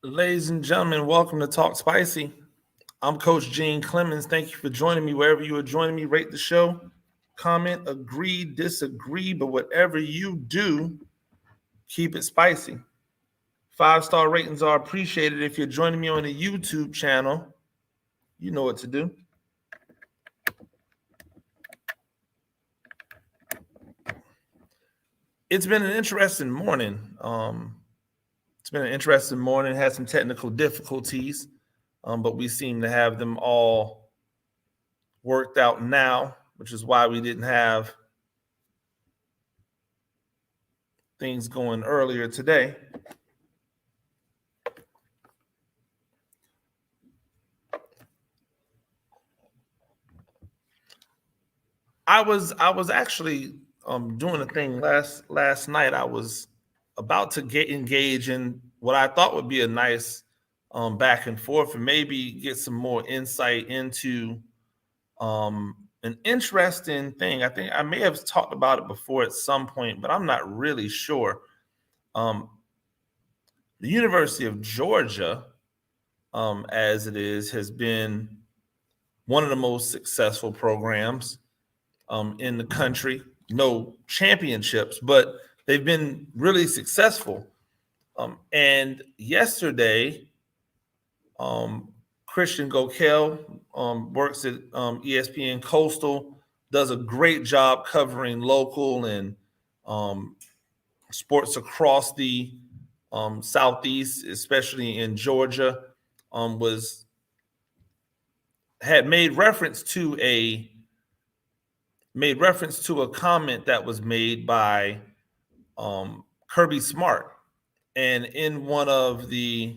Ladies and gentlemen, welcome to Talk Spicy. I'm Coach Gene Clemens. Thank you for joining me wherever you are joining me. Rate the show, comment, agree, disagree, but whatever you do, keep it spicy. 5-star ratings are appreciated. If you're joining me on the YouTube channel, you know what to do. It's been an interesting morning. Had some technical difficulties, but we seem to have them all worked out now, which is why we didn't have things going earlier today. I was actually doing a thing last night. I was about to get engaged in what I thought would be a nice back and forth, and maybe get some more insight into an interesting thing. I think I may have talked about it before at some point, but I'm not really sure. The University of Georgia, as it is, has been one of the most successful programs in the country. No championships, but they've been really successful. And yesterday, Christian Gokel works at ESPN Coastal, does a great job covering local and sports across the Southeast, especially in Georgia. Had made reference to a comment that was made by Kirby Smart, and in one of the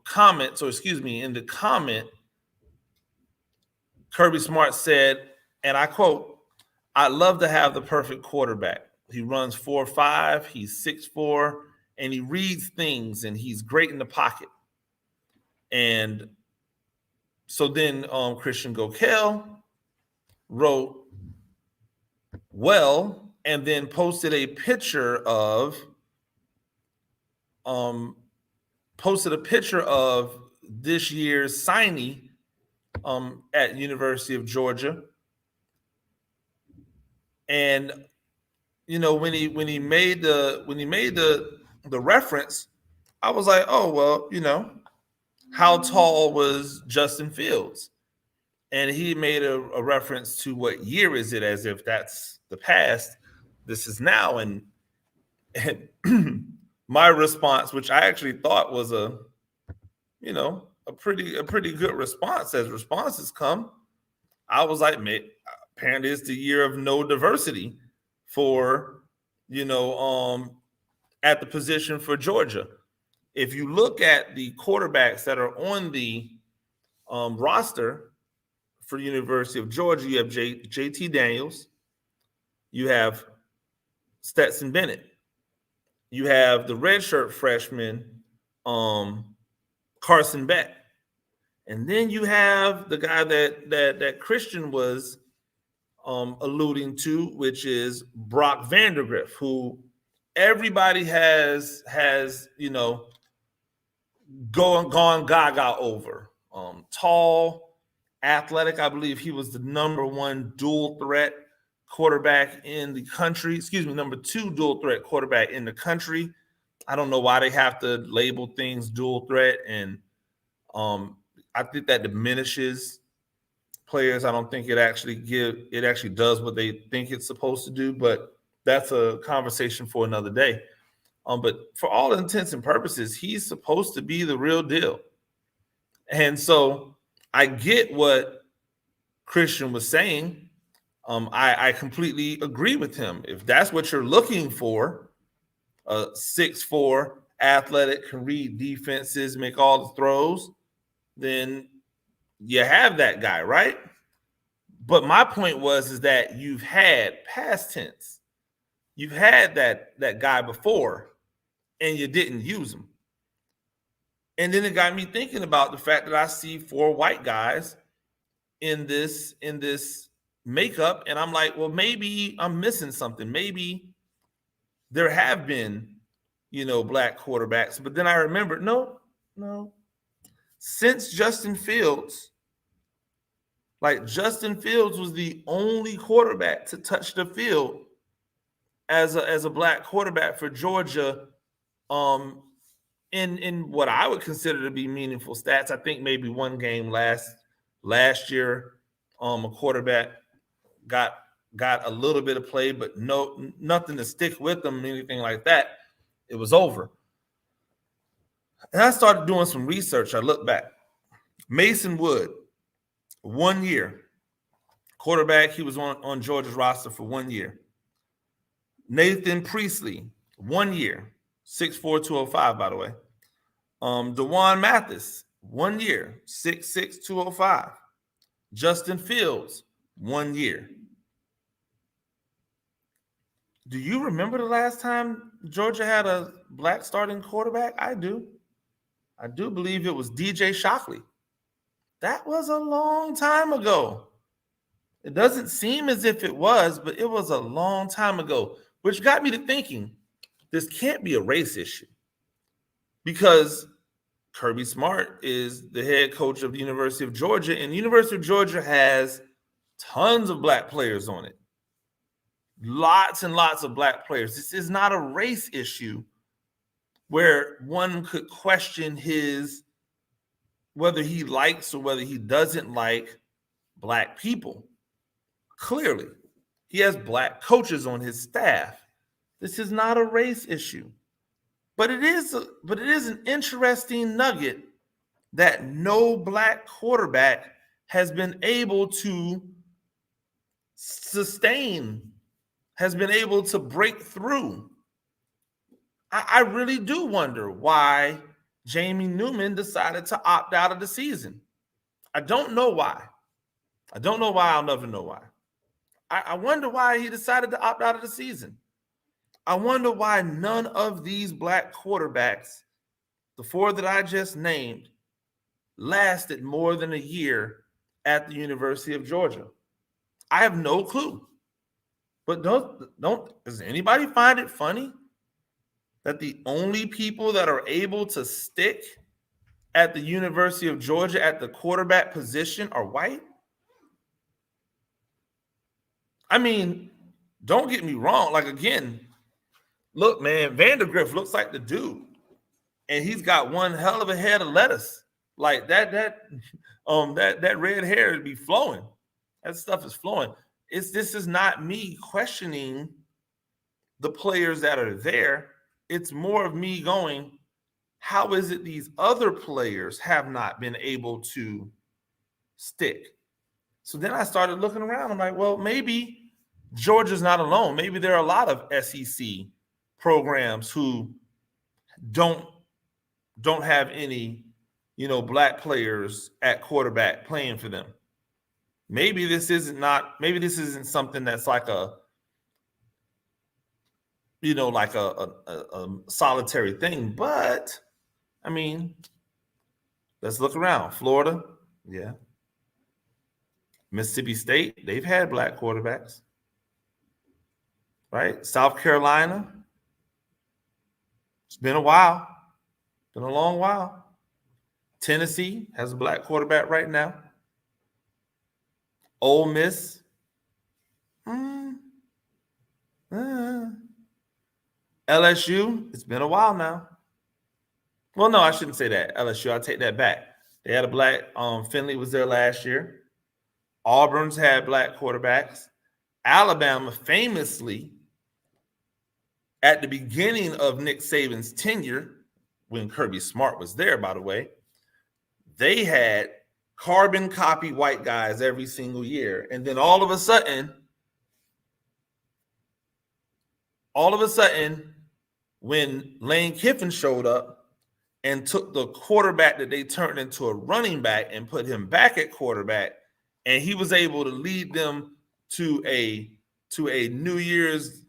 comments, or excuse me, in the comment, Kirby Smart said, and I quote, "I'd love to have the perfect quarterback. He runs 4.5, he's 6'4", and he reads things, and he's great in the pocket." And so then Christian Gokel wrote, "Well," and then posted a picture of this year's signee at University of Georgia. And when he made the reference, I was like, oh well, how tall was Justin Fields? And he made a reference to what year is it, as if that's the past. This is now. And my response, which I actually thought was a pretty good response, as responses come, I was like, apparently it's the year of no diversity for at the position for Georgia. If you look at the quarterbacks that are on the roster for University of Georgia, you have JT Daniels, you have Stetson Bennett, you have the redshirt freshman Carson Beck, and then you have the guy that Christian was alluding to, which is Brock Vandagriff, who everybody has gone gaga over. Tall, athletic. I believe he was the number one dual threat quarterback in the country. Excuse me, number 2 dual threat quarterback in the country. I don't know why they have to label things dual threat, and I think that diminishes players. I don't think it actually does what they think it's supposed to do, but that's a conversation for another day. But for all intents and purposes, he's supposed to be the real deal. And so I get what Christian was saying. I completely agree with him. If that's what you're looking for, 6'4", athletic, can read defenses, make all the throws, then you have that guy, right? But my point is that you've had past tense. You've had that guy before, and you didn't use him. And then it got me thinking about the fact that I see 4 white guys in this makeup, and I'm like, well, maybe I'm missing something. Maybe there have been black quarterbacks. But then I remembered, no. Since Justin Fields was the only quarterback to touch the field as a black quarterback for Georgia, in what I would consider to be meaningful stats. I think maybe one game last year, a quarterback got a little bit of play, but nothing to stick with them, anything like that. It was over. And I started doing some research. I looked back. Mason Wood, 1 year. Quarterback, he was on Georgia's roster for 1 year. Nathan Priestley, 1 year. 6'4", 205, by the way. DeJuan Mathis, 1 year. 6'6", 205. Justin Fields, 1 year. Do you remember the last time Georgia had a black starting quarterback? I do. I do believe it was DJ Shockley. That was a long time ago. It doesn't seem as if it was, but it was a long time ago, which got me to thinking, this can't be a race issue, because Kirby Smart is the head coach of the University of Georgia, and the University of Georgia has tons of black players on it. Lots and lots of black players. This is not a race issue where one could question whether he likes or whether he doesn't like black people. Clearly, he has black coaches on his staff. This is not a race issue. But it is an interesting nugget that no black quarterback has been able to sustain, has been able to break through. I really do wonder why Jamie Newman decided to opt out of the season. I don't know why. I'll never know why. I wonder why he decided to opt out of the season. I wonder why none of these black quarterbacks, the four that I just named, lasted more than a year at the University of Georgia. I have no clue. But does anybody find it funny that the only people that are able to stick at the University of Georgia at the quarterback position are white? I mean, don't get me wrong. Like, again, look, man, Vandegrift looks like the dude, and he's got one hell of a head of lettuce. Like that red hair would be flowing. That stuff is flowing. This is not me questioning the players that are there. It's more of me going, how is it these other players have not been able to stick? So then I started looking around. I'm like, well, maybe Georgia's not alone. Maybe there are a lot of SEC programs who don't have any, black players at quarterback playing for them. Maybe this isn't something that's like a solitary thing. But I mean, let's look around. Florida, yeah. Mississippi State, they've had black quarterbacks, right? South Carolina, it's been a while, been a long while. Tennessee has a black quarterback right now. Ole Miss, LSU, it's been a while now. Well, no, I shouldn't say that. LSU, I take that back. They had a black, Finley was there last year. Auburn's had black quarterbacks. Alabama famously, at the beginning of Nick Saban's tenure, when Kirby Smart was there, by the way, they had carbon copy white guys every single year. And then all of a sudden, when Lane Kiffin showed up and took the quarterback that they turned into a running back and put him back at quarterback, and he was able to lead them to a New Year's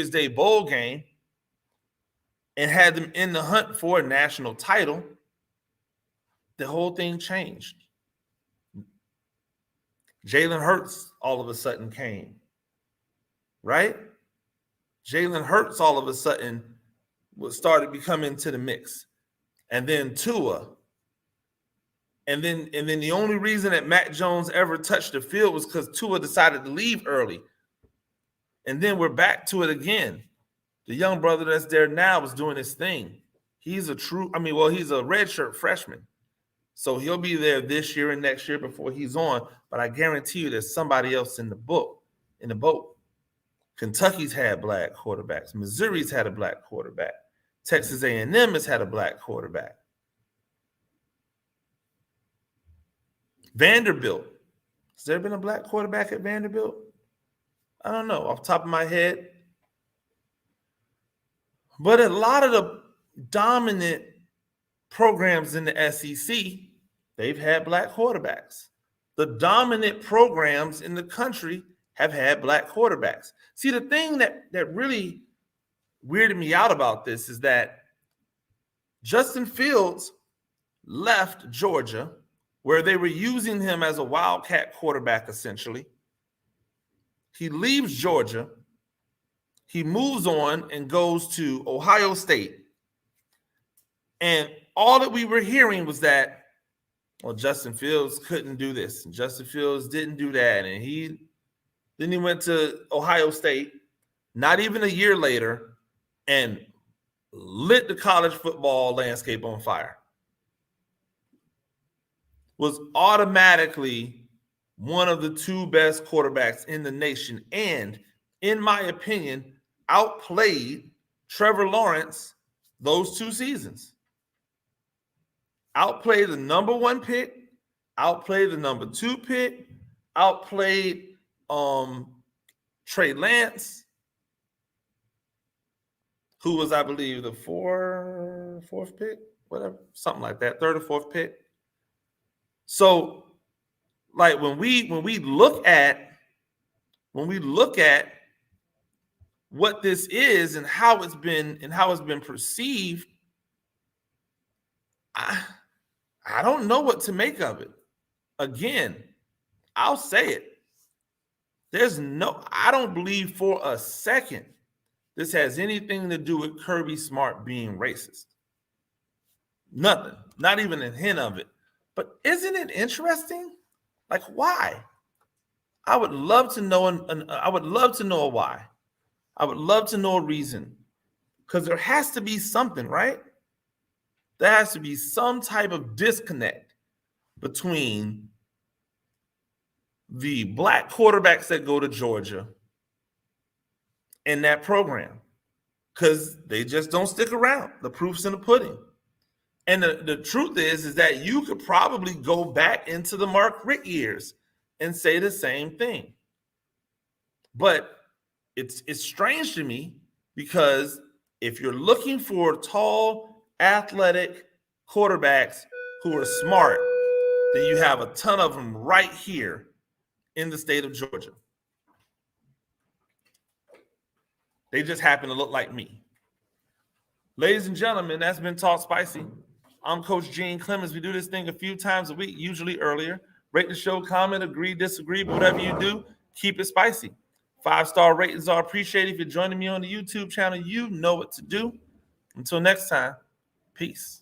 Day bowl game and had them in the hunt for a national title, the whole thing changed. Jalen Hurts all of a sudden came, right? Jalen Hurts all of a sudden started becoming to the mix, and then Tua, and then the only reason that Mac Jones ever touched the field was because Tua decided to leave early, and then we're back to it again. The young brother that's there now is doing his thing. He's a redshirt freshman, so he'll be there this year and next year before he's on. But I guarantee you, there's somebody else in the boat. Kentucky's had black quarterbacks. Missouri's had a black quarterback. Texas A&M has had a black quarterback. Vanderbilt. Has there been a black quarterback at Vanderbilt? I don't know, off the top of my head. But a lot of the dominant programs in the SEC, they've had black quarterbacks. The dominant programs in the country have had black quarterbacks. See, the thing that really weirded me out about this is that Justin Fields left Georgia, where they were using him as a wildcat quarterback, essentially. He leaves Georgia. He moves on and goes to Ohio State. And all that we were hearing was that, well, Justin Fields couldn't do this, and Justin Fields didn't do that. And then he went to Ohio State, not even a year later, and lit the college football landscape on fire. Was automatically one of the two best quarterbacks in the nation, and, in my opinion, outplayed Trevor Lawrence those 2 seasons. Outplayed the number 1 pick, outplayed the number 2 pick, outplayed Trey Lance, who was, I believe, the fourth pick, whatever, something like that, 3rd or 4th pick. So, like, when we look at what this is and how it's been perceived, I don't know what to make of it. Again, I'll say it. I don't believe for a second this has anything to do with Kirby Smart being racist. Nothing. Not even a hint of it. But isn't it interesting? Like, why? I would love to know, I would love to know why. I would love to know a reason. Because there has to be something, right? There has to be some type of disconnect between the black quarterbacks that go to Georgia and that program, because they just don't stick around. The proof's in the pudding. And the truth is that you could probably go back into the Mark Richt years and say the same thing. But it's strange to me, because if you're looking for tall, athletic quarterbacks who are smart, then you have a ton of them right here in the state of Georgia. They just happen to look like me. Ladies and gentlemen, that's been Talk Spicy. I'm Coach Gene Clemens. We do this thing a few times a week, usually earlier. Rate the show, comment, agree, disagree, but whatever you do, keep it spicy. 5-star ratings are appreciated. If you're joining me on the YouTube channel, you know what to do. Until next time, peace.